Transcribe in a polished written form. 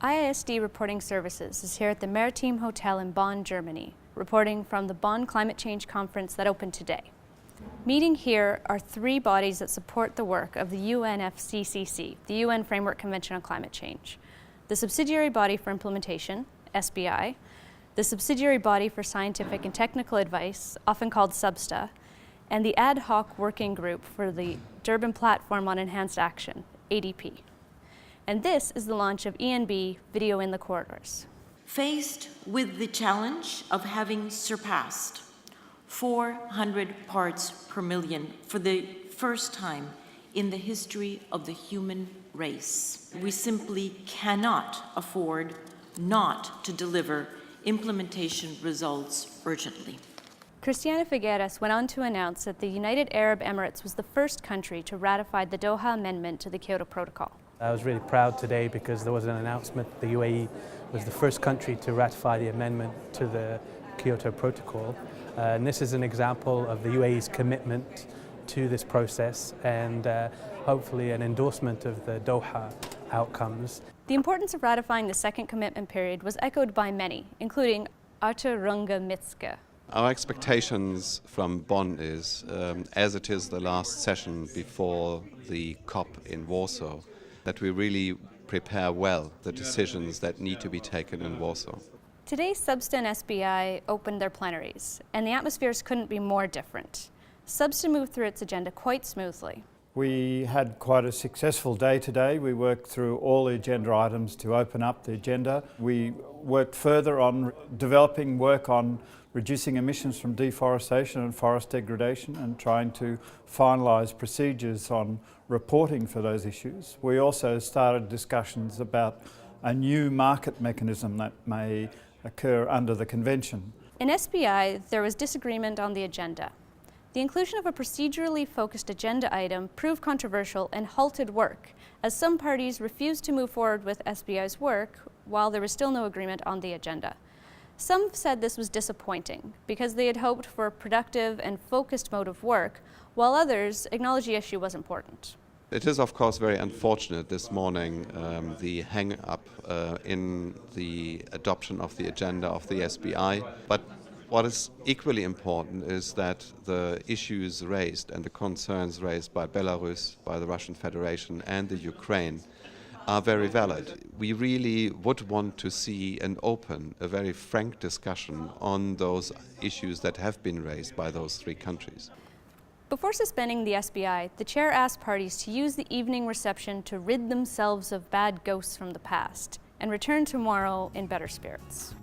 IISD Reporting Services is here at the Maritim Hotel in Bonn, Germany, reporting from the Bonn Climate Change Conference that opened today. Meeting here are three bodies that support the work of the UNFCCC, the UN Framework Convention on Climate Change: the Subsidiary Body for Implementation, SBI, the Subsidiary Body for Scientific and Technical Advice, often called SBSTA, and the Ad Hoc Working Group for the Durban Platform on Enhanced Action, ADP. And this is the launch of ENB Video in the Corridors. Faced with the challenge of having surpassed 400 parts per million for the first time in the history of the human race, we simply cannot afford not to deliver implementation results urgently. CHRISTIANA FIGUERES went on to announce that the United Arab Emirates was the first country to ratify the Doha Amendment to the Kyoto Protocol. I was really proud today because there was an announcement the UAE was the first country to ratify the amendment to the Kyoto Protocol. And this is an example of the UAE's commitment to this process and hopefully an endorsement of the Doha outcomes. The importance of ratifying the second commitment period was echoed by many, including ARTUR RUNGE-METZGER. Our expectations from Bonn is, as it is the last session before the COP in Warsaw, that we really prepare well the decisions that need to be taken in Warsaw. Today, SBSTA and SBI opened their plenaries, and the atmospheres couldn't be more different. SBSTA moved through its agenda quite smoothly. We had quite a successful day today. We worked through all the agenda items to open up the agenda. We worked further on developing work on reducing emissions from deforestation and forest degradation and trying to finalise procedures on reporting for those issues. We also started discussions about a new market mechanism that may occur under the convention. In SBI, there was disagreement on the agenda. The inclusion of a procedurally focused agenda item proved controversial and halted work, as some parties refused to move forward with SBI's work while there was still no agreement on the agenda. Some said this was disappointing because they had hoped for a productive and focused mode of work, while others acknowledged the issue was important. It is, of course, very unfortunate this morning, the hang-up in the adoption of the agenda of the SBI. But what is equally important is that the issues raised and the concerns raised by Belarus, by the Russian Federation and the Ukraine are very valid. We really would want to see and open a very frank discussion on those issues that have been raised by those three countries. Before suspending the SBI, the chair asked parties to use the evening reception to rid themselves of bad ghosts from the past and return tomorrow in better spirits.